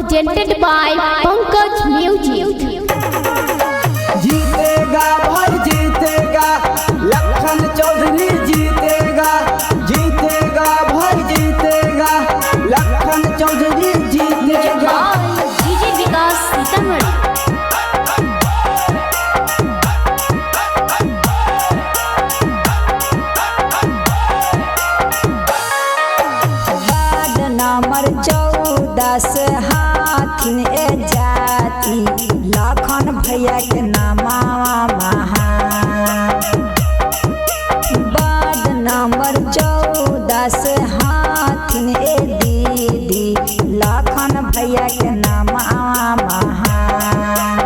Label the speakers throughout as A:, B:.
A: presented by Pankaj Music।
B: जीतेगा भाई जीतेगा, लखन चौधरी जीतेगा, जीतेगा भाई जीतेगा, लखन चौधरी जीतेगा।
A: डीजे विकास सीतामढ़ी।
C: नंबर 14 से हाथिन ए जाती, लखन भैया के नामा महान। वार्ड नंबर 14 से हाथिन ए दीदी, लखन भैया के नामा महान।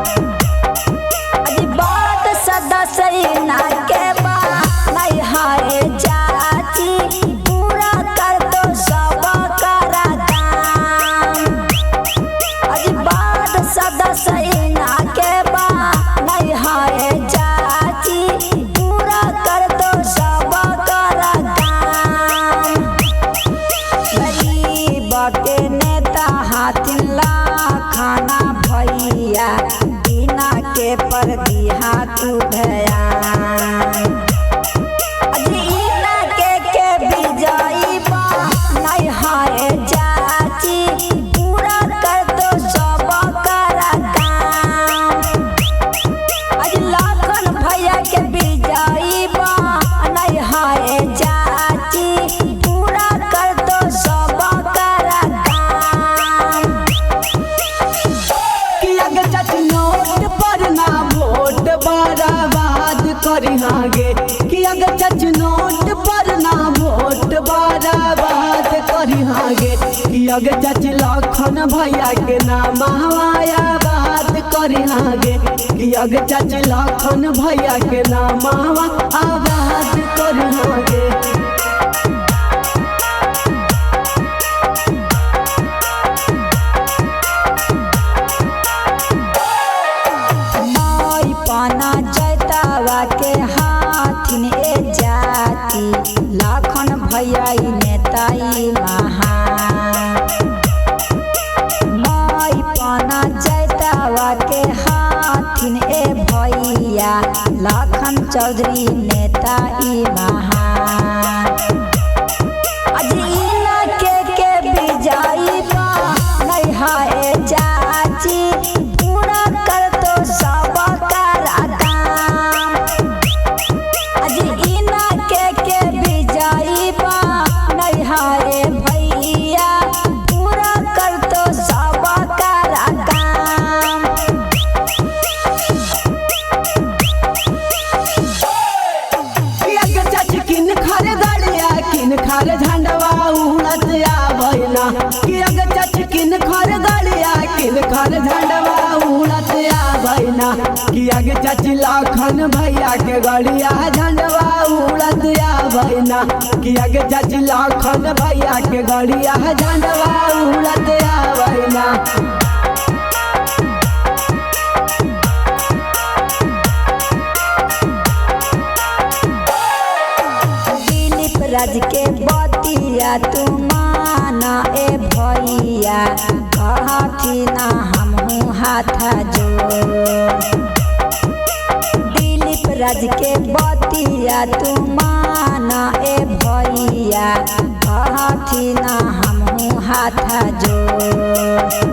C: वार्ड सदस्य ना के बा नहीं हारे जाती, पूरा कर दो सब करा दाम। वार्ड सदस्य ना के बा नहीं हारे जाती, पूरा कर दो सब करा दाम। गरीब के नेता हाथिन लाखाना भैया, बिना के पर दिहा तू ध्यान। के विजयी बा नहीं हारे जाती, पूरा कर दो सब करा काम। लखन भैया के विजयी बा नहीं हारे जाती, पूरा कर दो सब करा काम।
B: नोट पर ना वोट बर्बाद करिहागे, कि अगर चच नोट पर ना वोट बर्बाद करिहागे, कि अगर चच लखन भैया के नाम आबाद करिहागे, कि अगर चच लखन भैया के नाम आबाद करिहागे।
C: पाना जैतावा के हाथिन ए जाती, लखन भैया नेताई महान। माई पाना जैतावा के हाथिन ए भैया, लखन चौधरी नेताई महान। के विजयी बा नहीं हारे जाती, पूरा कर दो सब करा दाम। के विजयी बा नहीं हारे भैया, पूरा कर दो सब करा काम।
B: किन खर गड़िया किन खर झंडवा उड़त आबैना, कि अगर चच किन खर गड़िया किन खर झंडवा उड़त आबैना, कि अगर चच लखन भैया के गड़िया झंडवा उड़त आबैना, कि अगर चच लखन भैया के गड़िया झंडवा उड़त आबैना।
C: राज के बतिया तू माना ए भैया, कहती ना हमहू हाथ जोड़। दिलीप राज के बतिया तू माना ए भैया, कहती ना हमहू हाथ जोड़।